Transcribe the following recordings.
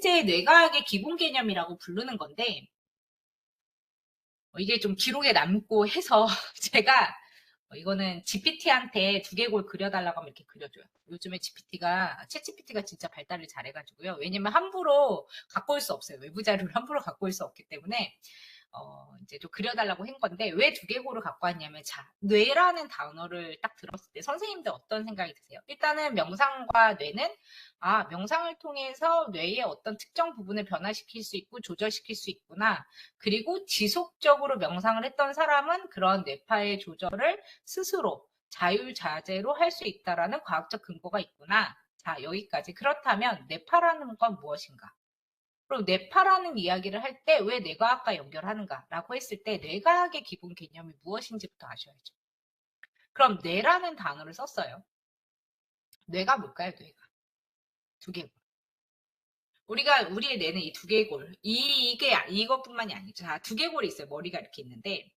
실제 뇌과학의 기본 개념이라고 부르는 건데, 이게 좀 기록에 남고 해서 제가 이거는 GPT한테 두개골 그려달라고 하면 이렇게 그려줘요. 요즘에 챗GPT가 진짜 발달을 잘해가지고요. 왜냐면 함부로 갖고 올 수 없어요. 외부 자료를 함부로 갖고 올 수 없기 때문에 이제 좀 그려달라고 한 건데, 왜 두개골을 갖고 왔냐면, 자, 뇌라는 단어를 딱 들었을 때 선생님들 어떤 생각이 드세요? 일단은 명상과 뇌는, 명상을 통해서 뇌의 어떤 특정 부분을 변화시킬 수 있고 조절시킬 수 있구나. 그리고 지속적으로 명상을 했던 사람은 그런 뇌파의 조절을 스스로 자유자재로 할 수 있다라는 과학적 근거가 있구나. 자, 여기까지. 그렇다면 뇌파라는 건 무엇인가? 그리고 뇌파라는 이야기를 할 때 왜 뇌과학과 연결하는가라고 했을 때 뇌과학의 기본 개념이 무엇인지부터 아셔야죠. 그럼 뇌라는 단어를 썼어요. 뇌가 뭘까요? 뇌가. 두개골. 우리의 뇌는 이 두개골. 이것뿐만이 아니죠. 자, 두개골이 있어요. 머리가 이렇게 있는데,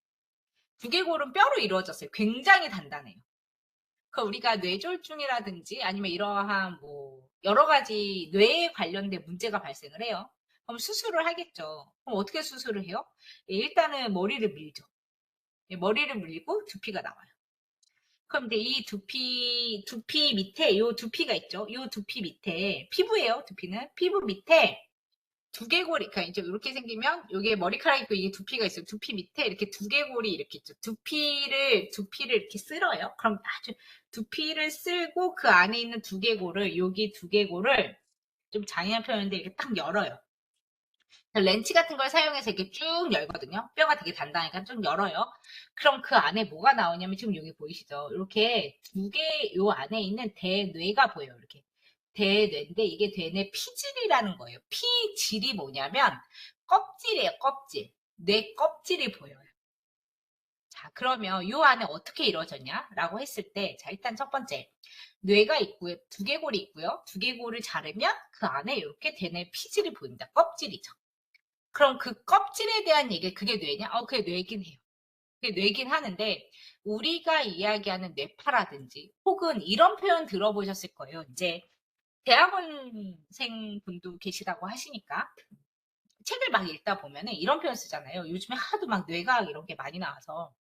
두개골은 뼈로 이루어졌어요. 굉장히 단단해요. 우리가 뇌졸중이라든지 아니면 이러한 여러 가지 뇌에 관련된 문제가 발생을 해요. 그럼 수술을 하겠죠. 그럼 어떻게 수술을 해요? 일단은 머리를 밀죠. 머리를 밀고 두피가 나와요. 그럼 이제 이 두피 밑에 요 두피가 있죠. 요 두피 밑에 피부예요. 두피는 피부 밑에 두개골이, 그러니까 이제 이렇게 생기면 여기에 머리카락 있고 이게 두피가 있어요. 두피 밑에 이렇게 두개골이 이렇게 있죠. 두피를 이렇게 쓸어요. 그럼 아주 두피를 쓸고 그 안에 있는 여기 두개골을 좀 장애한 표현인데 이렇게 딱 열어요. 렌치 같은 걸 사용해서 이렇게 쭉 열거든요. 뼈가 되게 단단하니까 쭉 열어요. 그럼 그 안에 뭐가 나오냐면 지금 여기 보이시죠? 이렇게 요 안에 있는 대뇌가 보여요. 이렇게. 대뇌인데 이게 대뇌 피질이라는 거예요. 피질이 뭐냐면 껍질이에요. 껍질. 뇌 껍질이 보여요. 자, 그러면 요 안에 어떻게 이루어졌냐라고 했을 때, 자, 일단 첫 번째. 뇌가 있고요. 두개골이 있고요. 두개골을 자르면 그 안에 이렇게 대뇌 피질이 보입니다. 껍질이죠. 그럼 그 껍질에 대한 그게 뇌냐? 그게 뇌긴 해요. 그게 뇌긴 하는데, 우리가 이야기하는 뇌파라든지, 혹은 이런 표현 들어보셨을 거예요. 이제, 대학원생 분도 계시다고 하시니까, 책을 막 읽다 보면은 이런 표현 쓰잖아요. 요즘에 하도 막 뇌과학 이런 게 많이 나와서,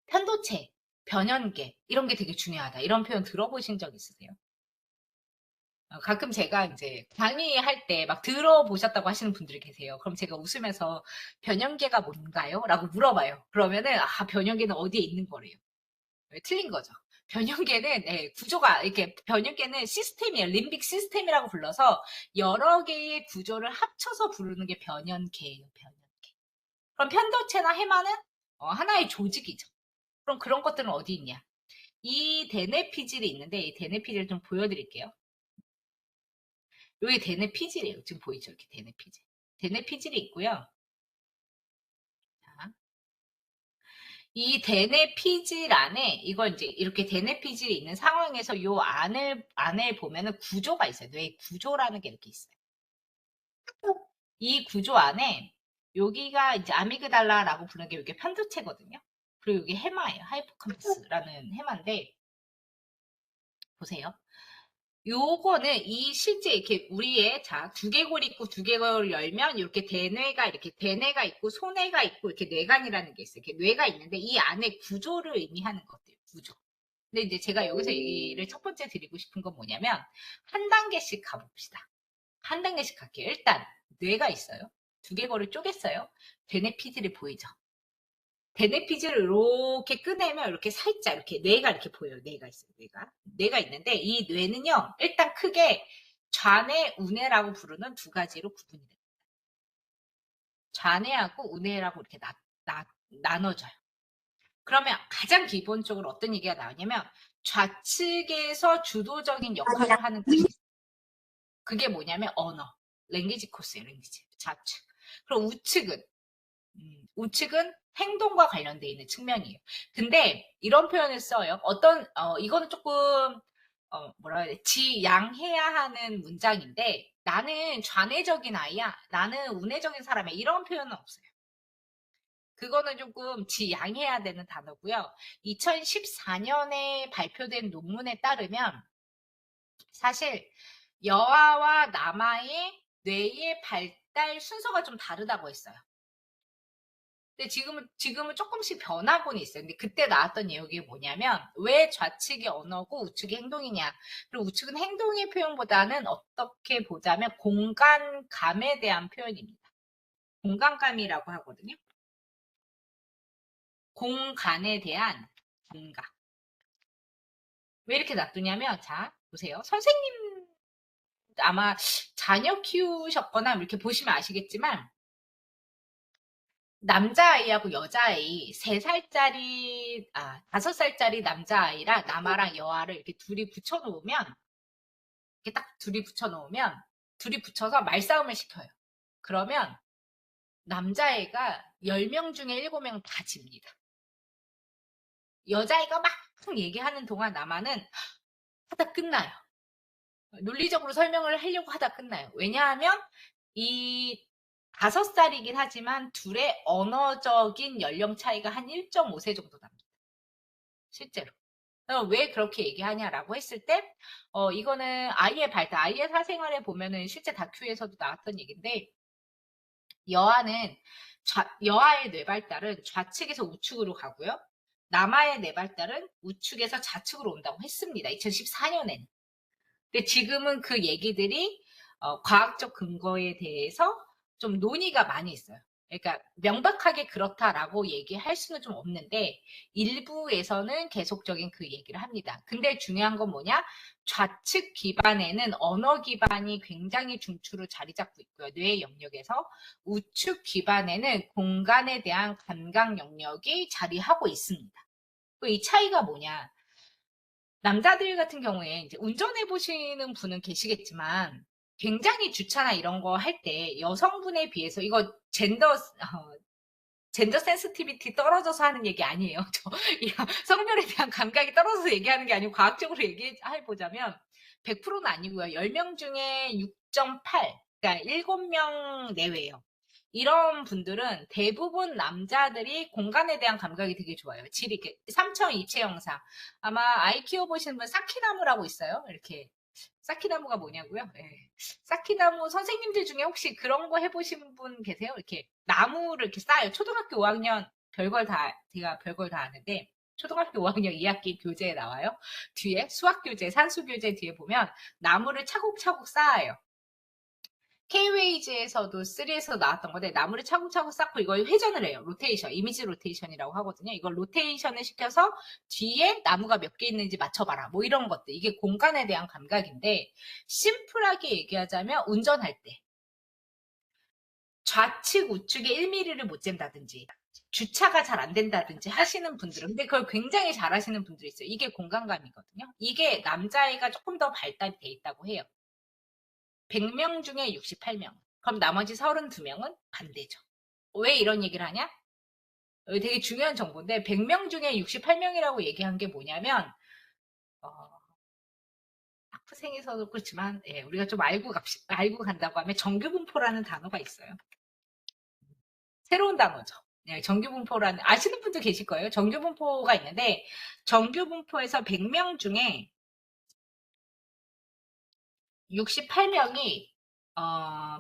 편도체, 변연계, 이런 게 되게 중요하다. 이런 표현 들어보신 적 있으세요? 가끔 제가 이제 강의할 때 막 들어보셨다고 하시는 분들이 계세요. 그럼 제가 웃으면서 변형계가 뭔가요? 라고 물어봐요. 그러면은, 변형계는 어디에 있는 거래요? 틀린 거죠. 변형계는, 구조가, 변형계는 시스템이에요. 림빅 시스템이라고 불러서 여러 개의 구조를 합쳐서 부르는 게 변형계예요. 변형계. 그럼 편도체나 해마는 하나의 조직이죠. 그럼 그런 것들은 어디 있냐? 이 대뇌 피질이 있는데, 이 대뇌 피질을 좀 보여드릴게요. 여기 대뇌 피질이에요. 지금 보이죠? 이렇게 대뇌 피질. 대뇌 피질이 있고요. 자, 이 대뇌 피질 안에, 이걸 이제 이렇게 대뇌 피질이 있는 상황에서 요 안에 보면은 구조가 있어요. 뇌 구조라는 게 이렇게 있어요. 이 구조 안에 여기가 이제 아미그달라라고 부르는 게 이게 편두체거든요. 그리고 이게 해마예요. 하이포캄퍼스라는 해마인데, 보세요. 요거는 실제 이렇게 우리의 두개골이 있고 두개골을 열면 이렇게 대뇌가 있고 소뇌가 있고 이렇게 뇌관이라는 게 있어요. 이렇게 뇌가 있는데 이 안에 구조를 의미하는 것들, 구조. 근데 이제 제가 여기서 얘기를 첫 번째 드리고 싶은 건 뭐냐면 한 단계씩 가봅시다. 한 단계씩 갈게요. 일단 뇌가 있어요. 두개골을 쪼갰어요. 대뇌 피질이 보이죠? 대뇌 피질을 이렇게 꺼내면 이렇게 살짝 이렇게 뇌가 이렇게 보여요. 뇌가 있어요. 뇌가 있는데 이 뇌는요. 일단 크게 좌뇌, 우뇌라고 부르는 두 가지로 구분이 됩니다. 좌뇌하고 우뇌라고 이렇게 나눠져요. 그러면 가장 기본적으로 어떤 얘기가 나오냐면 좌측에서 주도적인 역할을 하는 것이 있어요. 그게 뭐냐면 언어, 랭귀지 코스예요. 랭귀지. 좌측. 그럼 우측은 행동과 관련되어 있는 측면이에요. 근데 이런 표현을 써요. 이거는 조금 뭐라 해야 돼? 지양해야 하는 문장인데 나는 좌뇌적인 아이야. 나는 우뇌적인 사람이야. 이런 표현은 없어요. 그거는 조금 지양해야 되는 단어고요. 2014년에 발표된 논문에 따르면 사실 여아와 남아의 뇌의 발달 순서가 좀 다르다고 했어요. 근데 지금은 조금씩 변하고는 있어요. 근데 그때 나왔던 내용이 뭐냐면 왜 좌측이 언어고 우측이 행동이냐. 그리고 우측은 행동의 표현보다는 어떻게 보자면 공간감에 대한 표현입니다. 공간감이라고 하거든요. 공간에 대한 감각. 왜 이렇게 놔두냐면 자 보세요. 선생님 아마 자녀 키우셨거나 이렇게 보시면 아시겠지만 남자아이하고 여자아이 3살짜리 5살짜리 남자아이랑 남아랑 여아를 이렇게 둘이 붙여놓으면 이렇게 딱 둘이 붙여놓으면 둘이 붙여서 말싸움을 시켜요. 그러면 남자애가 10명 중에 7명 다 집니다. 여자애가 막 얘기하는 동안 남아는 하다 끝나요. 논리적으로 설명을 하려고 하다 끝나요. 왜냐하면 이 5살이긴 하지만 둘의 언어적인 연령 차이가 한 1.5세 정도 납니다. 실제로. 왜 그렇게 얘기하냐라고 했을 때, 이거는 아이의 발달, 아이의 사생활에 보면은 실제 다큐에서도 나왔던 얘기인데, 여아의 뇌발달은 좌측에서 우측으로 가고요. 남아의 뇌발달은 우측에서 좌측으로 온다고 했습니다. 2014년에는. 근데 지금은 그 얘기들이 과학적 근거에 대해서 좀 논의가 많이 있어요. 그러니까 명백하게 그렇다라고 얘기할 수는 좀 없는데 일부에서는 계속적인 그 얘기를 합니다. 근데 중요한 건 뭐냐? 좌측 기반에는 언어 기반이 굉장히 중추로 자리 잡고 있고요. 뇌의 영역에서 우측 기반에는 공간에 대한 감각 영역이 자리하고 있습니다. 이 차이가 뭐냐? 남자들 같은 경우에 이제 운전해 보시는 분은 계시겠지만 굉장히 주차나 이런 거 할 때 여성분에 비해서 이거 젠더 센시티비티 떨어져서 하는 얘기 아니에요. 성별에 대한 감각이 떨어져서 얘기하는 게 아니고 과학적으로 얘기해 보자면 100%는 아니고요. 10명 중에 6.8, 그러니까 7명 내외예요. 이런 분들은 대부분 남자들이 공간에 대한 감각이 되게 좋아요. 질이 이렇게 삼청 이체 형상. 아마 아이 키워보시는 분 사키나무라고 있어요. 이렇게 사키나무가 뭐냐고요? 네. 사키나무 선생님들 중에 혹시 그런 거 해보신 분 계세요? 이렇게 나무를 이렇게 쌓아요. 초등학교 5학년 제가 별걸 다 아는데 초등학교 5학년 2학기 교재에 나와요. 뒤에 수학 교재, 산수 교재 뒤에 보면 나무를 차곡차곡 쌓아요. K-웨이즈에서도 3에서 나왔던 건데 나무를 차곡차곡 쌓고 이걸 회전을 해요. 로테이션, 이미지 로테이션이라고 하거든요. 이걸 로테이션을 시켜서 뒤에 나무가 몇 개 있는지 맞춰봐라. 뭐 이런 것들. 이게 공간에 대한 감각인데 심플하게 얘기하자면 운전할 때 좌측 우측에 1mm를 못 잰다든지 주차가 잘 안 된다든지 하시는 분들은 근데 그걸 굉장히 잘 하시는 분들이 있어요. 이게 공간감이거든요. 이게 남자애가 조금 더 발달이 돼 있다고 해요. 100명 중에 68명. 그럼 나머지 32명은 반대죠. 왜 이런 얘기를 하냐? 되게 중요한 정보인데 100명 중에 68명이라고 얘기한 게 뭐냐면 어, 학부생에서도 그렇지만 우리가 좀 알고 간다고 하면 정규분포라는 단어가 있어요. 새로운 단어죠. 정규분포라는 아시는 분도 계실 거예요. 정규분포가 있는데 정규분포에서 100명 중에 68명이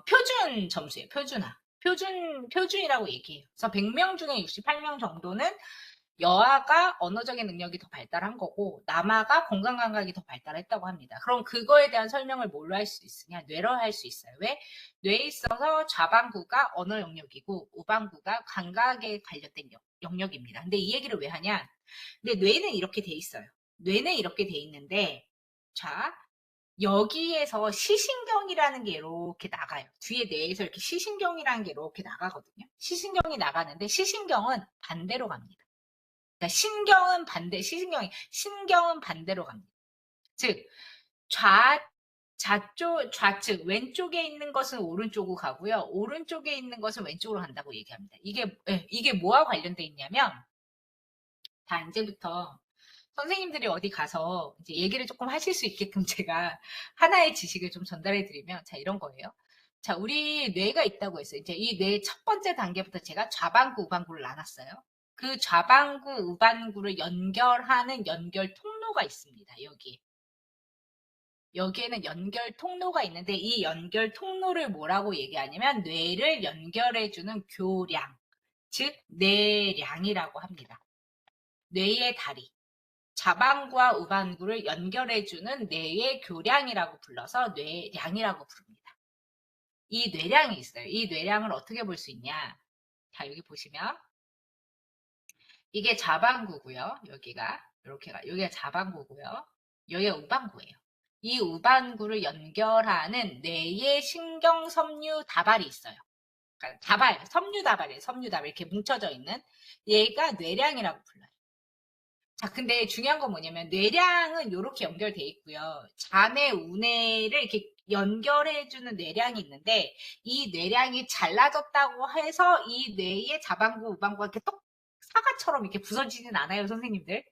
표준 점수예요. 표준이라고 얘기해요. 그래서 100명 중에 68명 정도는 여아가 언어적인 능력이 더 발달한 거고 남아가 공간 감각이 더 발달했다고 합니다. 그럼 그거에 대한 설명을 뭘로 할 수 있으냐? 뇌로 할 수 있어요. 왜? 뇌에 있어서 좌반구가 언어 영역이고 우반구가 감각에 관련된 영역입니다. 근데 이 얘기를 왜 하냐? 근데 뇌는 이렇게 돼 있어요. 뇌는 이렇게 돼 있는데 자 여기에서 시신경이라는 게 이렇게 나가요. 뒤에 뇌에서 이렇게 시신경이라는 게 이렇게 나가거든요. 시신경이 나가는데 시신경은 반대로 갑니다. 그러니까 신경은 반대로 갑니다. 즉, 좌측, 왼쪽에 있는 것은 오른쪽으로 가고요. 오른쪽에 있는 것은 왼쪽으로 간다고 얘기합니다. 이게 뭐와 관련돼 있냐면, 다 이제부터 선생님들이 어디 가서 이제 얘기를 조금 하실 수 있게끔 제가 하나의 지식을 좀 전달해 드리면, 자, 이런 거예요. 자, 우리 뇌가 있다고 했어요. 이제 이 뇌 첫 번째 단계부터 제가 좌반구, 우반구를 나눴어요. 그 좌반구, 우반구를 연결하는 연결 통로가 있습니다. 여기. 여기에는 연결 통로가 있는데 이 연결 통로를 뭐라고 얘기하냐면 뇌를 연결해주는 교량, 즉 뇌량이라고 합니다. 뇌의 다리. 좌반구와 우반구를 연결해주는 뇌의 교량이라고 불러서 뇌량이라고 부릅니다. 이 뇌량이 있어요. 이 뇌량을 어떻게 볼 수 있냐. 자, 여기 보시면 이게 좌반구고요. 여기가 좌반구고요. 여기가 우반구예요. 이 우반구를 연결하는 뇌의 신경섬유 다발이 있어요. 그러니까 다발, 섬유 다발이에요. 섬유 다발 이렇게 뭉쳐져 있는 얘가 뇌량이라고 불러요. 자, 근데 중요한 건 뭐냐면 뇌량은 이렇게 연결돼 있고요. 잔해 우뇌를 이렇게 연결해주는 뇌량이 있는데 이 뇌량이 잘라졌다고 해서 이 뇌의 좌반구, 우반구가 이렇게 똑 사과처럼 이렇게 부서지진 않아요, 선생님들.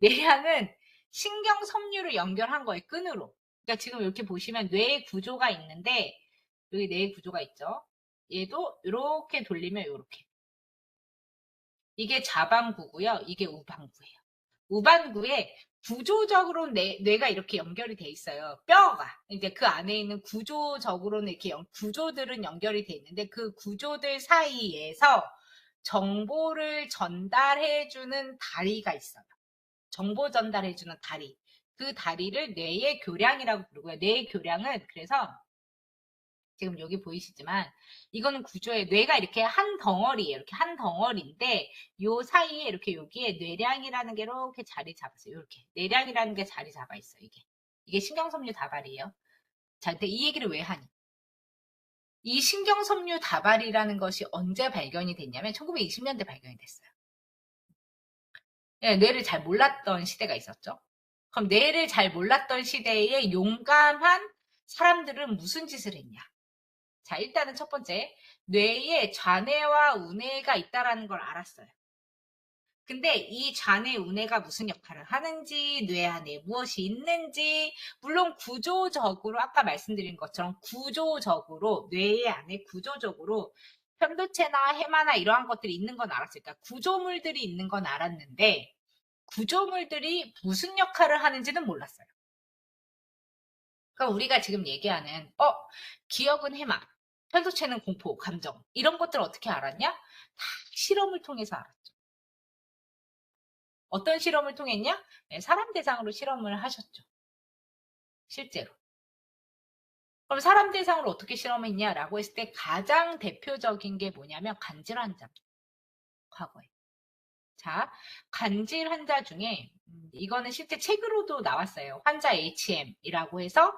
뇌량은 신경 섬유를 연결한 거예요, 끈으로. 그러니까 지금 이렇게 보시면 뇌의 구조가 있는데 여기 뇌의 구조가 있죠. 얘도 이렇게 돌리면 이렇게. 이게 좌반구고요. 이게 우반구예요. 우반구에 구조적으로 뇌가 이렇게 연결이 돼 있어요. 뼈가. 이제 그 안에 있는 구조적으로는 이렇게 구조들은 연결이 돼 있는데 그 구조들 사이에서 정보를 전달해주는 다리가 있어요. 정보 전달해주는 다리. 그 다리를 뇌의 교량이라고 부르고요. 뇌의 교량은 그래서 지금 여기 보이시지만 이거는 구조의 뇌가 이렇게 한 덩어리예요. 이렇게 한 덩어리인데 요 사이에 이렇게 여기에 뇌량이라는 게 이렇게 자리 잡았어요. 이렇게 뇌량이라는 게 자리 잡아 있어요. 이게 신경섬유 다발이에요. 자, 근데 이 얘기를 왜 하니? 이 신경섬유 다발이라는 것이 언제 발견이 됐냐면 1920년대 발견이 됐어요. 네, 뇌를 잘 몰랐던 시대가 있었죠. 그럼 뇌를 잘 몰랐던 시대에 용감한 사람들은 무슨 짓을 했냐? 자, 일단은 첫 번째, 뇌에 좌뇌와 우뇌가 있다라는 걸 알았어요. 근데 이 좌뇌, 우뇌가 무슨 역할을 하는지, 뇌 안에 무엇이 있는지, 물론 구조적으로, 아까 말씀드린 것처럼 구조적으로, 뇌 안에 구조적으로 편도체나 해마나 이러한 것들이 있는 건 알았어요. 그러니까 구조물들이 있는 건 알았는데, 구조물들이 무슨 역할을 하는지는 몰랐어요. 그러니까 우리가 지금 얘기하는, 기억은 해마, 편도체는 공포, 감정, 이런 것들 어떻게 알았냐? 다 실험을 통해서 알았죠. 어떤 실험을 통했냐? 네, 사람 대상으로 실험을 하셨죠. 실제로. 그럼 사람 대상으로 어떻게 실험했냐라고 했을 때 가장 대표적인 게 뭐냐면 간질 환자. 과거에. 자, 간질 환자 중에 이거는 실제 책으로도 나왔어요. 환자 HM이라고 해서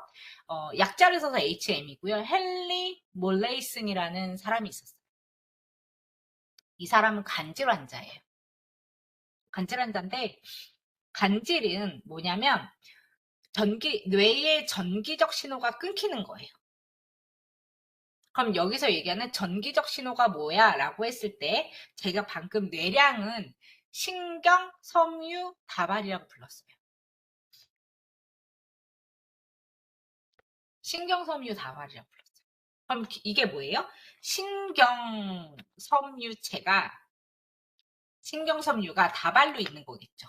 약자를 써서 HM이고요. 헨리 몰레이슨이라는 사람이 있었어요. 이 사람은 간질 환자예요. 간질 환자인데 간질은 뭐냐면 뇌의 전기적 신호가 끊기는 거예요. 그럼 여기서 얘기하는 전기적 신호가 뭐야? 라고 했을 때 제가 방금 뇌량은 신경 섬유 다발이라고 불렀어요. 신경 섬유 다발이라고 불렀어요. 그럼 이게 뭐예요? 신경 섬유가 다발로 있는 거겠죠.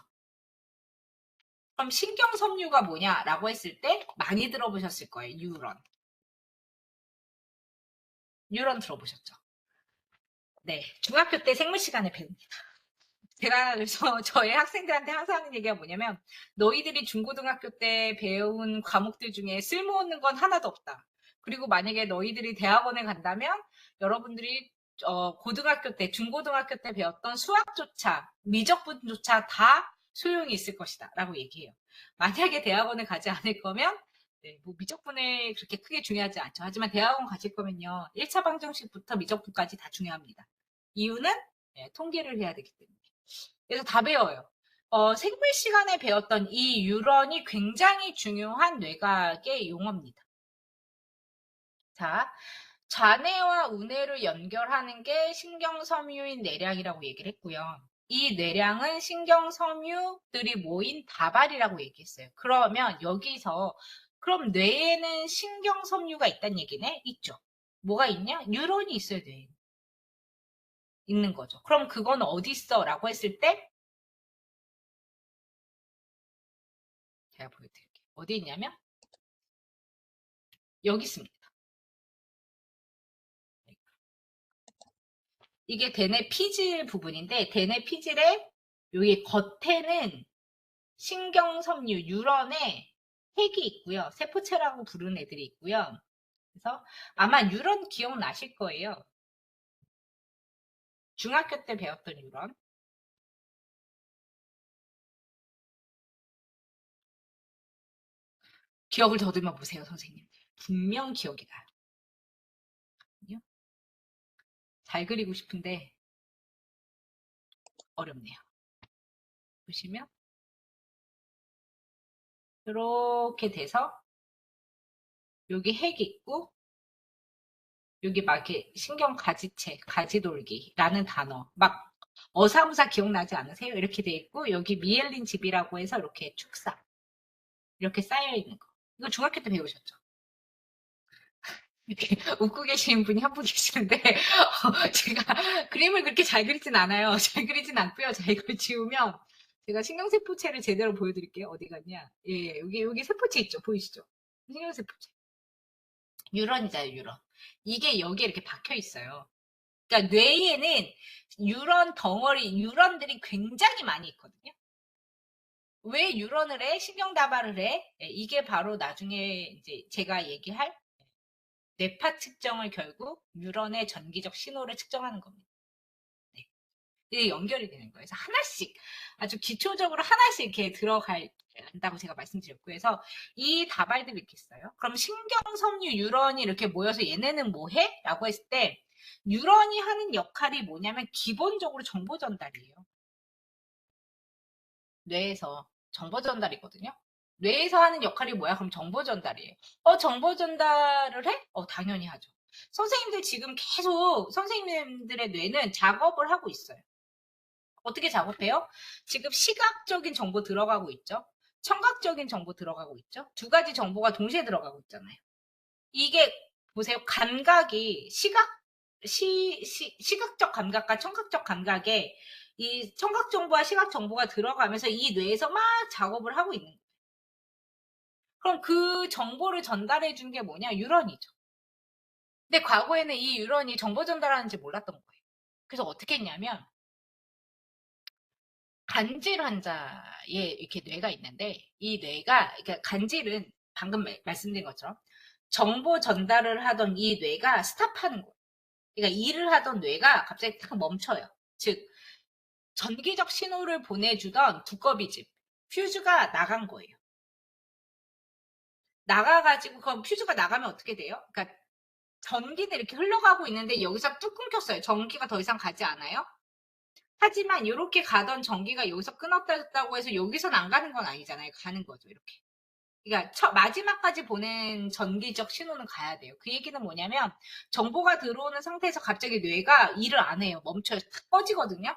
그럼 신경 섬유가 뭐냐라고 했을 때 많이 들어보셨을 거예요. 뉴런 들어보셨죠? 네, 중학교 때 생물 시간에 배웁니다. 제가 그래서 저희 학생들한테 항상 하는 얘기가 뭐냐면 너희들이 중고등학교 때 배운 과목들 중에 쓸모없는 건 하나도 없다. 그리고 만약에 너희들이 대학원에 간다면 여러분들이 고등학교 때, 중고등학교 때 배웠던 수학조차, 미적분조차 다 소용이 있을 것이다. 라고 얘기해요. 만약에 대학원에 가지 않을 거면 네, 뭐 미적분을 그렇게 크게 중요하지 않죠. 하지만 대학원 가실 거면요. 1차 방정식부터 미적분까지 다 중요합니다. 이유는 네, 통계를 해야 되기 때문에. 그래서 다 배워요. 생물 시간에 배웠던 이 뉴런이 굉장히 중요한 뇌과학의 용어입니다. 자, 좌뇌와 우뇌를 연결하는 게 신경섬유인 뇌량이라고 얘기를 했고요. 이 뇌량은 신경섬유들이 모인 다발이라고 얘기했어요. 그러면 여기서 그럼 뇌에는 신경섬유가 있다는 얘기네? 있죠. 뭐가 있냐? 뉴런이 있어야 돼. 있는 거죠. 그럼 그건 어디 있어? 라고 했을 때 제가 보여드릴게요. 어디 있냐면 여기 있습니다. 이게 대뇌 피질 부분인데 대뇌 피질의 여기 겉에는 신경섬유 뉴런에 핵이 있고요. 세포체라고 부르는 애들이 있고요. 그래서 아마 뉴런 기억나실 거예요. 중학교 때 배웠던 뉴런. 기억을 더듬어 보세요, 선생님. 분명 기억이 나요. 잘 그리고 싶은데 어렵네요. 보시면 이렇게 돼서 여기 핵이 있고 여기 막 이렇게 신경 가지체, 가지돌기라는 단어 막 어사무사 기억나지 않으세요? 이렇게 돼 있고 여기 미엘린 집이라고 해서 이렇게 축사 이렇게 쌓여 있는 거. 이거 중학교 때 배우셨죠? 이렇게 웃고 계시는 분이 한 분 계시는데 제가 그림을 그렇게 잘 그리진 않아요. 잘 그리진 않고요. 자 이걸 지우면 제가 신경세포체를 제대로 보여드릴게요. 어디 갔냐? 예, 여기 세포체 있죠? 보이시죠? 신경세포체. 뉴런이잖아요, 뉴런. 이게 여기에 이렇게 박혀 있어요. 그러니까 뇌에는 뉴런 덩어리, 뉴런들이 굉장히 많이 있거든요. 왜 뉴런을 해? 신경다발을 해? 예, 이게 바로 나중에 이제 제가 얘기할 뇌파 측정을 결국 뉴런의 전기적 신호를 측정하는 겁니다. 네. 이게 연결이 되는 거예요. 그래서 하나씩 아주 기초적으로 하나씩 이렇게 들어간다고 제가 말씀드렸고 그래서 이 다발들이 이렇게 있어요. 그럼 신경섬유 뉴런이 이렇게 모여서 얘네는 뭐 해? 라고 했을 때 뉴런이 하는 역할이 뭐냐면 기본적으로 정보 전달이에요. 뇌에서 정보 전달이거든요. 뇌에서 하는 역할이 뭐야? 그럼 정보 전달이에요. 정보 전달을 해? 당연히 하죠. 선생님들 지금 계속 선생님들의 뇌는 작업을 하고 있어요. 어떻게 작업해요? 지금 시각적인 정보 들어가고 있죠. 청각적인 정보 들어가고 있죠. 두 가지 정보가 동시에 들어가고 있잖아요. 이게 보세요. 감각이 시각적 감각과 청각적 감각에 이 청각 정보와 시각 정보가 들어가면서 이 뇌에서 막 작업을 하고 있는 거예요. 그럼 그 정보를 전달해 준 게 뭐냐? 뉴런이죠. 근데 과거에는 이 뉴런이 정보 전달하는지 몰랐던 거예요. 그래서 어떻게 했냐면 간질 환자에 이렇게 뇌가 있는데 이 뇌가 그러니까 간질은 방금 말씀드린 것처럼 정보 전달을 하던 이 뇌가 스탑하는 거예요. 그러니까 일을 하던 뇌가 갑자기 탁 멈춰요. 즉 전기적 신호를 보내주던 두꺼비집 퓨즈가 나간 거예요. 나가가지고 그럼 퓨즈가 나가면 어떻게 돼요? 그러니까 전기는 이렇게 흘러가고 있는데 여기서 뚝 끊겼어요. 전기가 더 이상 가지 않아요. 하지만 이렇게 가던 전기가 여기서 끊었다고 해서 여기선 안 가는 건 아니잖아요. 가는 거죠. 이렇게. 그러니까 마지막까지 보낸 전기적 신호는 가야 돼요. 그 얘기는 뭐냐면 정보가 들어오는 상태에서 갑자기 뇌가 일을 안 해요. 멈춰요. 탁 꺼지거든요.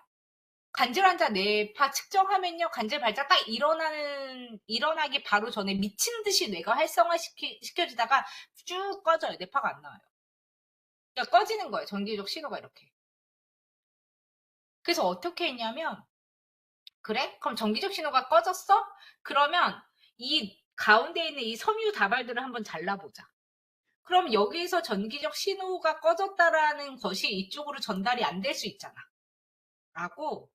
간질 환자 뇌파 측정하면요. 간질 발작 딱 일어나기 바로 전에 미친 듯이 뇌가 활성화 시켜지다가 쭉 꺼져요. 뇌파가 안 나와요. 그러니까 꺼지는 거예요. 전기적 신호가 이렇게. 그래서 어떻게 했냐면 그래? 그럼 전기적 신호가 꺼졌어? 그러면 이 가운데 있는 이 섬유 다발들을 한번 잘라보자. 그럼 여기서 전기적 신호가 꺼졌다라는 것이 이쪽으로 전달이 안 될 수 있잖아. 라고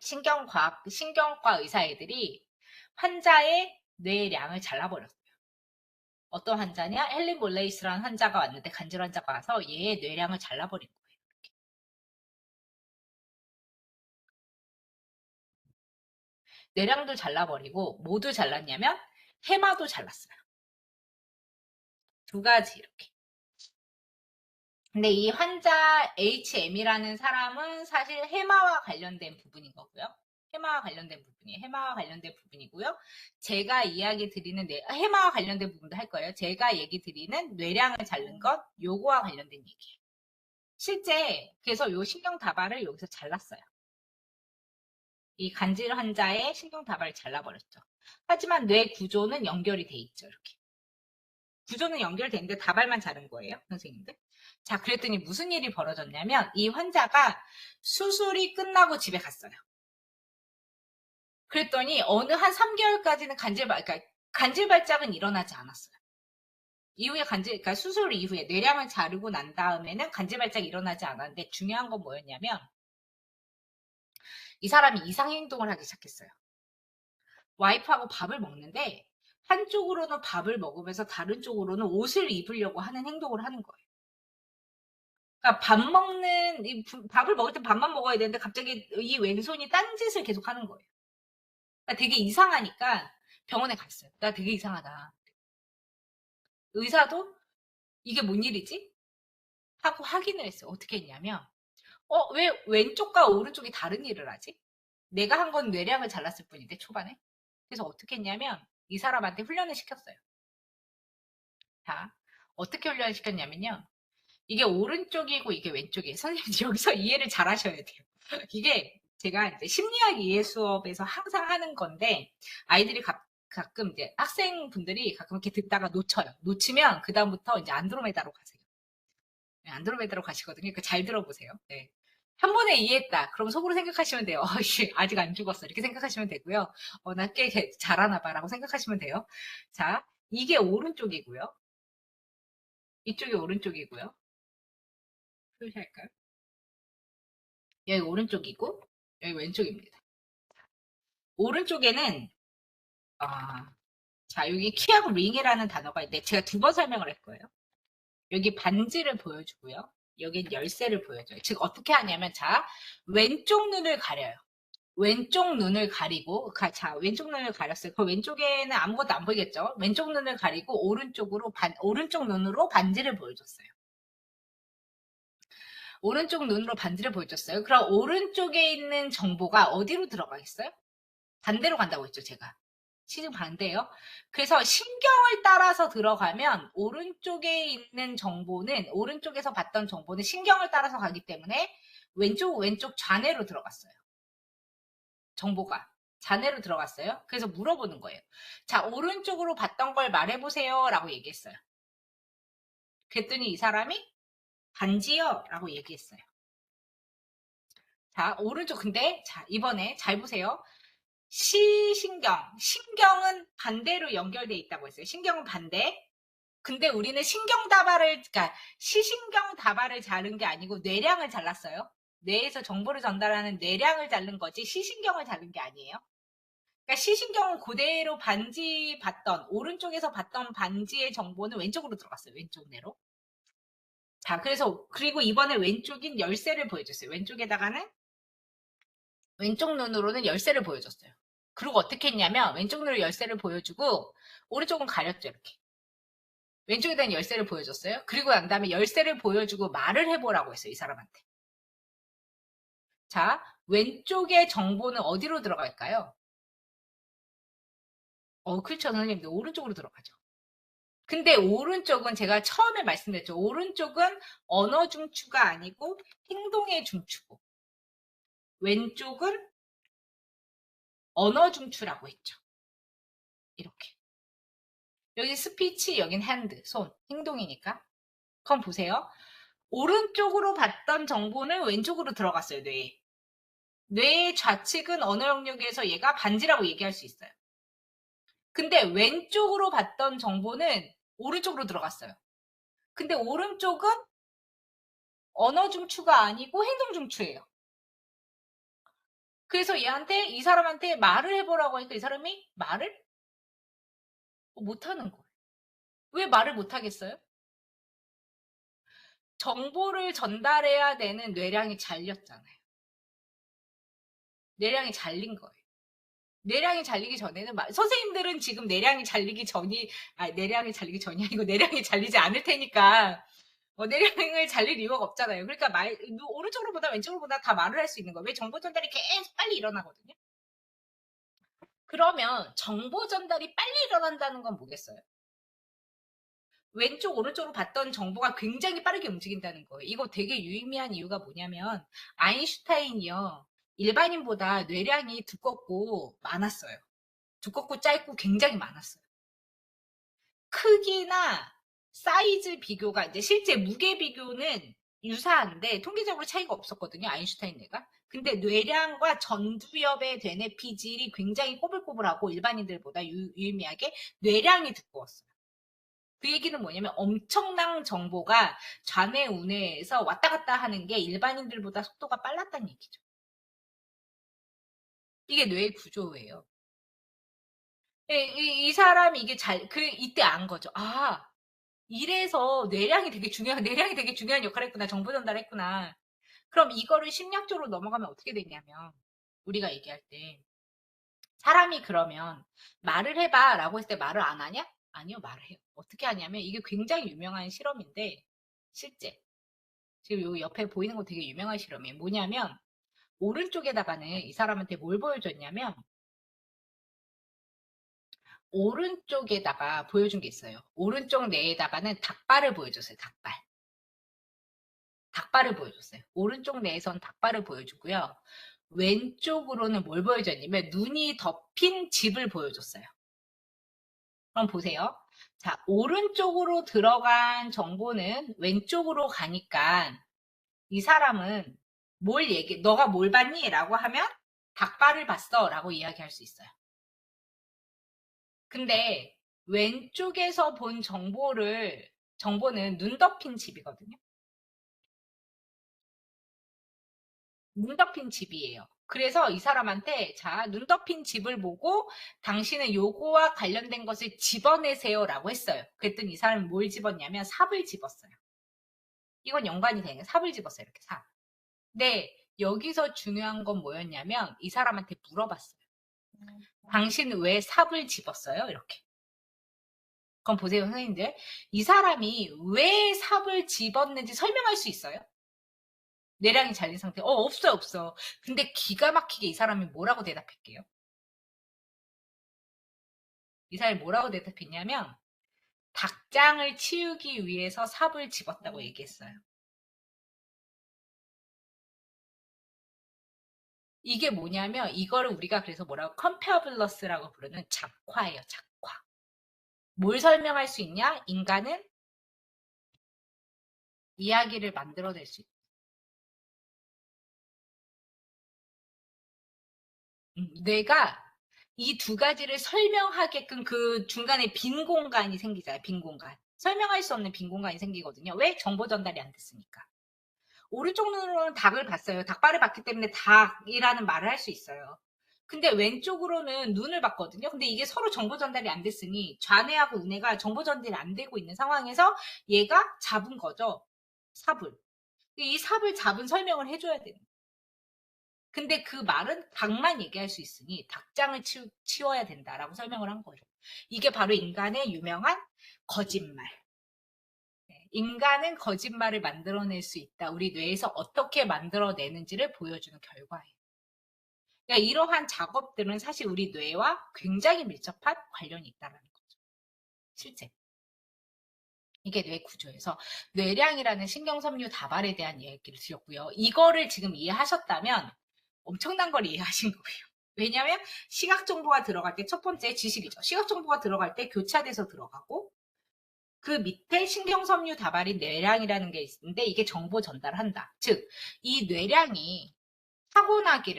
신경과 의사 애들이 환자의 뇌량을 잘라버렸어요. 어떤 환자냐? 헬린 몰레이스라는 환자가 왔는데 간질 환자가 와서 얘의 뇌량을 잘라버린 거예요. 뇌량도 잘라버리고 모두 잘랐냐면 해마도 잘랐어요. 두 가지 이렇게. 근데 이 환자 HM이라는 사람은 사실 해마와 관련된 부분인 거고요. 해마와 관련된 부분이에요. 해마와 관련된 부분이고요. 제가 이야기 드리는 해마와 관련된 부분도 할 거예요. 제가 얘기 드리는 뇌량을 자른 것 요거와 관련된 얘기예요. 실제 그래서 요 신경 다발을 여기서 잘랐어요. 이 간질 환자의 신경 다발을 잘라버렸죠. 하지만 뇌 구조는 연결이 돼 있죠. 이렇게. 구조는 연결돼 있는데 다발만 자른 거예요. 선생님들. 자, 그랬더니 무슨 일이 벌어졌냐면 이 환자가 수술이 끝나고 집에 갔어요. 그랬더니 어느 한 3개월까지는 그러니까 간질 발작은 일어나지 않았어요. 이후에 그러니까 수술 이후에 뇌량을 자르고 난 다음에는 간질발작이 일어나지 않았는데 중요한 건 뭐였냐면 이 사람이 이상 행동을 하기 시작했어요. 와이프하고 밥을 먹는데 한쪽으로는 밥을 먹으면서 다른 쪽으로는 옷을 입으려고 하는 행동을 하는 거예요. 그러니까 밥을 먹을 때 밥만 먹어야 되는데 갑자기 이 왼손이 딴짓을 계속 하는 거예요. 그러니까 되게 이상하니까 병원에 갔어요. 나 되게 이상하다. 의사도 이게 뭔 일이지? 하고 확인을 했어요. 어떻게 했냐면 왜 왼쪽과 오른쪽이 다른 일을 하지? 내가 한 건 뇌량을 잘랐을 뿐인데 초반에. 그래서 어떻게 했냐면 이 사람한테 훈련을 시켰어요. 자, 어떻게 훈련을 시켰냐면요. 이게 오른쪽이고 이게 왼쪽이에요. 선생님 여기서 이해를 잘 하셔야 돼요. 이게 제가 이제 심리학 이해 수업에서 항상 하는 건데 아이들이 가끔 이제 학생분들이 가끔 이렇게 듣다가 놓쳐요. 놓치면 그다음부터 이제 안드로메다로 가세요. 네, 안드로메다로 가시거든요. 그러니까 잘 들어보세요. 네. 한 번에 이해했다. 그럼 속으로 생각하시면 돼요. 아직 안 죽었어. 이렇게 생각하시면 되고요. 나 꽤 잘하나 봐라고 생각하시면 돼요. 자, 이게 오른쪽이고요. 이쪽이 오른쪽이고요. 표시할까요? 여기 오른쪽이고 여기 왼쪽입니다. 오른쪽에는 자 여기 키하고 링이라는 단어가 있는데 제가 2번 설명을 할 거예요. 여기 반지를 보여주고요. 여긴 열쇠를 보여줘요. 즉 어떻게 하냐면 자 왼쪽 눈을 가려요. 왼쪽 눈을 가리고 자 왼쪽 눈을 가렸어요. 그 왼쪽에는 아무것도 안 보이겠죠. 왼쪽 눈을 가리고 오른쪽 눈으로 반지를 보여줬어요. 오른쪽 눈으로 반지를 보여줬어요. 그럼 오른쪽에 있는 정보가 어디로 들어가겠어요? 반대로 간다고 했죠, 제가. 시중 반대예요. 그래서 신경을 따라서 들어가면 오른쪽에서 봤던 정보는 신경을 따라서 가기 때문에 왼쪽 좌뇌로 들어갔어요. 정보가 좌뇌로 들어갔어요. 그래서 물어보는 거예요. 자, 오른쪽으로 봤던 걸 말해보세요 라고 얘기했어요. 그랬더니 이 사람이 반지요 라고 얘기했어요. 자, 오른쪽 근데 자 이번에 잘 보세요. 신경은 반대로 연결돼 있다고 했어요. 신경은 반대. 근데 우리는 그러니까 시신경 다발을 자른 게 아니고 뇌량을 잘랐어요. 뇌에서 정보를 전달하는 뇌량을 자른 거지 시신경을 자른 게 아니에요. 그러니까 시신경은 그대로 오른쪽에서 봤던 반지의 정보는 왼쪽으로 들어갔어요. 왼쪽 뇌로. 자, 그리고 이번에 왼쪽인 열쇠를 보여줬어요. 왼쪽 눈으로는 열쇠를 보여줬어요. 그리고 어떻게 했냐면 왼쪽 눈으로 열쇠를 보여주고 오른쪽은 가렸죠. 이렇게. 왼쪽에 대한 열쇠를 보여줬어요. 그리고 난 다음에 열쇠를 보여주고 말을 해보라고 했어요. 이 사람한테. 자, 왼쪽의 정보는 어디로 들어갈까요? 그렇죠. 선생님. 오른쪽으로 들어가죠. 근데 오른쪽은 제가 처음에 말씀드렸죠. 오른쪽은 언어 중추가 아니고 행동의 중추고 왼쪽은 언어 중추라고 했죠. 이렇게. 여기 스피치, 여긴 핸드, 손, 행동이니까. 그럼 보세요. 오른쪽으로 봤던 정보는 왼쪽으로 들어갔어요, 뇌에. 뇌의 좌측은 언어 영역에서 얘가 반지라고 얘기할 수 있어요. 근데 왼쪽으로 봤던 정보는 오른쪽으로 들어갔어요. 근데 오른쪽은 언어 중추가 아니고 행동 중추예요. 그래서 이 사람한테 말을 해보라고 하니까 이 사람이 말을 못하는 거예요. 왜 말을 못하겠어요? 정보를 전달해야 되는 뇌량이 잘렸잖아요. 뇌량이 잘린 거예요. 뇌량이 잘리기 전에는 선생님들은 지금 내량이 잘리기 전이 아니고 내량이 잘리지 않을 테니까 내량을 잘릴 이유가 없잖아요. 그러니까 오른쪽으로 보다 왼쪽으로 보다 다 말을 할 수 있는 거예요. 왜 정보 전달이 계속 빨리 일어나거든요. 그러면 정보 전달이 빨리 일어난다는 건 뭐겠어요? 왼쪽 오른쪽으로 봤던 정보가 굉장히 빠르게 움직인다는 거예요. 이거 되게 유의미한 이유가 뭐냐면 아인슈타인이요. 일반인보다 뇌량이 두껍고 많았어요. 두껍고 짧고 굉장히 많았어요. 크기나 사이즈 비교가 이제 실제 무게 비교는 유사한데 통계적으로 차이가 없었거든요. 아인슈타인 뇌가. 근데 뇌량과 전두엽의 되뇌 피질이 굉장히 꼬불꼬불하고 일반인들보다 유의미하게 뇌량이 두꺼웠어요. 그 얘기는 뭐냐면 엄청난 정보가 좌뇌 우뇌에서 왔다 갔다 하는 게 일반인들보다 속도가 빨랐다는 얘기죠. 이게 뇌의 구조예요. 이 사람이 이게 이때 안 거죠. 아, 이래서 뇌량이 되게 중요한 역할을 했구나. 정보 전달했구나. 그럼 이거를 심리학적으로 넘어가면 어떻게 되냐면, 우리가 얘기할 때, 사람이 그러면 말을 해봐 라고 했을 때 말을 안 하냐? 아니요, 말을 해요. 어떻게 하냐면, 이게 굉장히 유명한 실험인데, 실제. 지금 요 옆에 보이는 거 되게 유명한 실험이에요. 뭐냐면, 오른쪽에다가는 이 사람한테 뭘 보여줬냐면, 오른쪽에다가 보여준 게 있어요. 오른쪽 뇌에다가는 닭발을 보여줬어요. 닭발. 닭발을 보여줬어요. 오른쪽 뇌에선 닭발을 보여주고요. 왼쪽으로는 뭘 보여줬냐면 눈이 덮인 집을 보여줬어요. 그럼 보세요. 자, 오른쪽으로 들어간 정보는 왼쪽으로 가니까 이 사람은 너가 뭘 봤니? 라고 하면 닭발을 봤어. 라고 이야기할 수 있어요. 근데 왼쪽에서 본 정보는 눈 덮인 집이거든요. 눈 덮인 집이에요. 그래서 이 사람한테 자, 눈 덮인 집을 보고 당신은 요거와 관련된 것을 집어내세요 라고 했어요. 그랬더니 이 사람이 뭘 집었냐면 삽을 집었어요. 이건 연관이 되는 삽을 집었어요. 이렇게 삽. 근데 여기서 중요한 건 뭐였냐면 이 사람한테 물어봤어요. 당신은 왜 삽을 집었어요? 이렇게. 그럼 보세요, 선생님들. 이 사람이 왜 삽을 집었는지 설명할 수 있어요? 뇌량이 잘린 상태. 없어요, 없어. 근데 기가 막히게 이 사람이 뭐라고 대답할게요? 이 사람이 뭐라고 대답했냐면, 닭장을 치우기 위해서 삽을 집었다고 얘기했어요. 이게 뭐냐면, 이거를 우리가 그래서 뭐라고, 컴페어블러스라고 부르는 작화예요, 작화. 뭘 설명할 수 있냐? 인간은 이야기를 만들어낼 수 있다. 뇌가 이 두 가지를 설명하게끔 그 중간에 빈 공간이 생기잖아요. 빈 공간. 설명할 수 없는 빈 공간이 생기거든요. 왜? 정보 전달이 안 됐으니까. 오른쪽 눈으로는 닭을 봤어요. 닭발을 봤기 때문에 닭이라는 말을 할 수 있어요. 근데 왼쪽으로는 눈을 봤거든요. 근데 이게 서로 정보 전달이 안 됐으니 좌뇌하고 우뇌가 정보 전달이 안 되고 있는 상황에서 얘가 잡은 거죠. 삽을. 이 삽을 잡은 설명을 해줘야 되는 거예요. 근데 그 말은 닭만 얘기할 수 있으니 닭장을 치워야 된다라고 설명을 한 거죠. 이게 바로 인간의 유명한 거짓말. 네, 인간은 거짓말을 만들어낼 수 있다. 우리 뇌에서 어떻게 만들어내는지를 보여주는 결과예요. 그러니까 이러한 작업들은 사실 우리 뇌와 굉장히 밀접한 관련이 있다는 거죠. 실제. 이게 뇌 구조에서 뇌량이라는 신경섬유 다발에 대한 얘기를 드렸고요. 이거를 지금 이해하셨다면 엄청난 걸 이해하신 거예요. 왜냐하면 시각 정보가 들어갈 때 첫 번째 지식이죠. 시각 정보가 들어갈 때 교차돼서 들어가고 그 밑에 신경섬유 다발인 뇌량이라는 게 있는데 이게 정보 전달을 한다. 즉, 이 뇌량이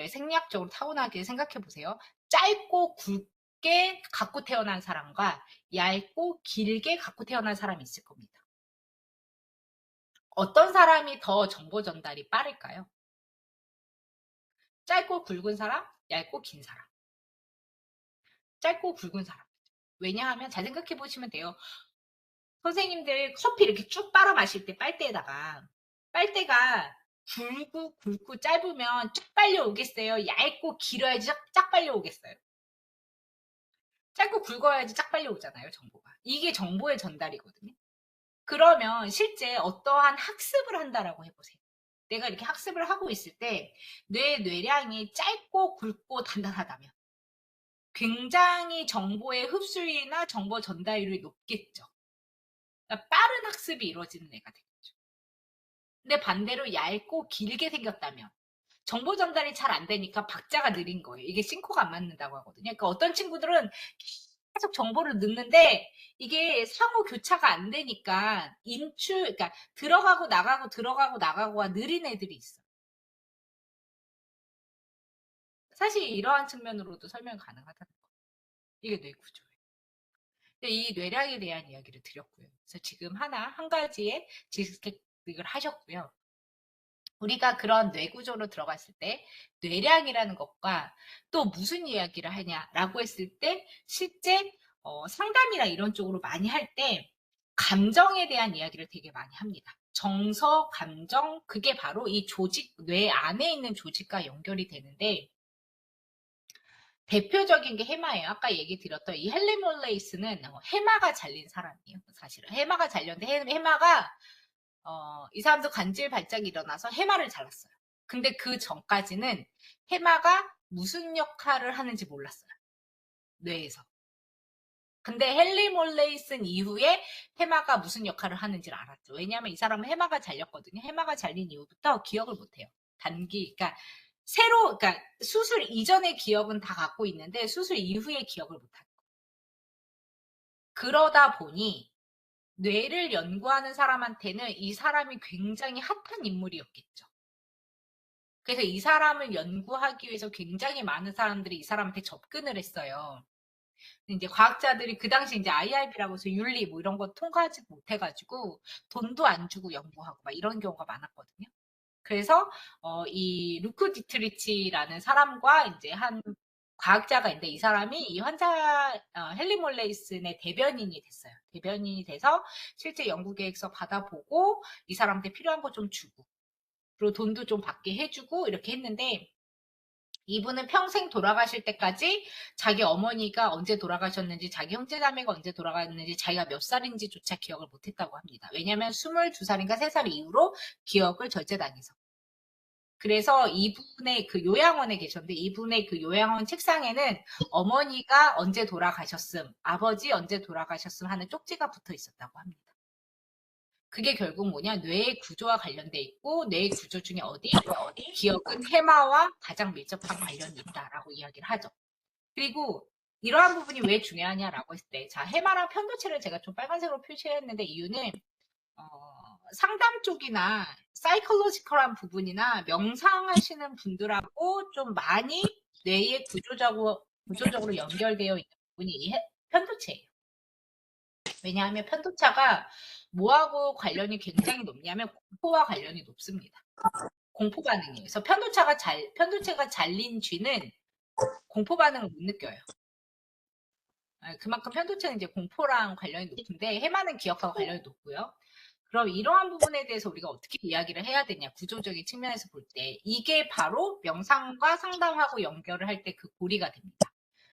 생리학적으로 타고나기를 생각해 보세요. 짧고 굵게 갖고 태어난 사람과 얇고 길게 갖고 태어난 사람이 있을 겁니다. 어떤 사람이 더 정보 전달이 빠를까요? 짧고 굵은 사람, 얇고 긴 사람. 짧고 굵은 사람. 왜냐하면 잘 생각해 보시면 돼요. 선생님들 커피 이렇게 쭉 빨아 마실 때 빨대가 굵고 짧으면 쭉 빨려 오겠어요? 얇고 길어야지 쫙 빨려 오겠어요? 짧고 굵어야지 쫙 빨려 오잖아요, 정보가. 이게 정보의 전달이거든요. 그러면 실제 어떠한 학습을 한다라고 해보세요. 내가 이렇게 학습을 하고 있을 때 뇌량이 짧고 굵고 단단하다면 굉장히 정보의 흡수율이나 정보 전달률이 높겠죠. 그러니까 빠른 학습이 이루어지는 애가 되겠죠. 근데 반대로 얇고 길게 생겼다면 정보 전달이 잘 안 되니까 박자가 느린 거예요. 이게 싱코가 안 맞는다고 하거든요. 그러니까 어떤 친구들은 계속 정보를 넣는데 이게 상호 교차가 안 되니까 그러니까 들어가고 나가고가 느린 애들이 있어. 사실 이러한 측면으로도 설명 가능하다는 거. 이게 뇌 구조예요. 이 뇌량에 대한 이야기를 드렸고요. 그래서 지금 한 가지의 지식을 하셨고요. 우리가 그런 뇌구조로 들어갔을 때 뇌량이라는 것과 또 무슨 이야기를 하냐라고 했을 때 실제 상담이나 이런 쪽으로 많이 할 때 감정에 대한 이야기를 되게 많이 합니다. 정서, 감정, 그게 바로 이 조직, 뇌 안에 있는 조직과 연결이 되는데 대표적인 게 해마예요. 아까 얘기 드렸던 이 헨리 몰레이스는 해마가 잘린 사람이에요. 사실은 해마가 잘렸는데 해마가 이 사람도 관절 발작이 일어나서 해마를 잘랐어요. 근데 그 전까지는 해마가 무슨 역할을 하는지 몰랐어요. 뇌에서. 근데 헨리 몰레이슨 이후에 해마가 무슨 역할을 하는지를 알았죠. 왜냐하면 이 사람은 해마가 잘렸거든요. 해마가 잘린 이후부터 기억을 못해요. 그러니까 그러니까 수술 이전의 기억은 다 갖고 있는데 수술 이후의 기억을 못하는 거예요. 그러다 보니 뇌를 연구하는 사람한테는 이 사람이 굉장히 핫한 인물이었겠죠. 그래서 이 사람을 연구하기 위해서 굉장히 많은 사람들이 이 사람한테 접근을 했어요. 이제 과학자들이 그 당시 이제 IRB라고 해서 윤리 뭐 이런 거 통과하지 못해가지고 돈도 안 주고 연구하고 막 이런 경우가 많았거든요. 그래서 이 루크 디트리치라는 사람과 이제 한 과학자가 있는데 이 사람이 이 환자 헨리 몰레이슨의 대변인이 됐어요. 대변인이 돼서 실제 연구 계획서 받아보고 이 사람한테 필요한 거 좀 주고 그리고 돈도 좀 받게 해주고 이렇게 했는데 이분은 평생 돌아가실 때까지 자기 어머니가 언제 돌아가셨는지 자기 형제자매가 언제 돌아갔는지 자기가 몇 살인지조차 기억을 못했다고 합니다. 왜냐하면 22살인가 3살 이후로 기억을 절제당해서. 그래서 이분의 그 요양원에 계셨는데 이분의 그 요양원 책상에는 어머니가 언제 돌아가셨음, 아버지 언제 돌아가셨음 하는 쪽지가 붙어 있었다고 합니다. 그게 결국 뭐냐? 뇌의 구조와 관련돼 있고 뇌의 구조 중에 어디? 기억은 해마와 가장 밀접한 관련이 있다라고 이야기를 하죠. 그리고 이러한 부분이 왜 중요하냐라고 했을 때, 자, 해마랑 편도체를 제가 좀 빨간색으로 표시했는데 이유는 상담 쪽이나 사이콜로지컬한 부분이나 명상하시는 분들하고 좀 많이 뇌의 구조적으로 연결되어 있는 부분이 이 편도체예요. 왜냐하면 편도체가 뭐하고 관련이 굉장히 높냐면 공포와 관련이 높습니다. 공포 반응이에요. 그래서 편도체가 잘린 쥐는 공포 반응을 못 느껴요. 그만큼 편도체는 이제 공포랑 관련이 높은데 해마는 기억하고 관련이 높고요. 그럼 이러한 부분에 대해서 우리가 어떻게 이야기를 해야 되냐, 구조적인 측면에서 볼 때 이게 바로 명상과 상담하고 연결을 할 때 그 고리가 됩니다.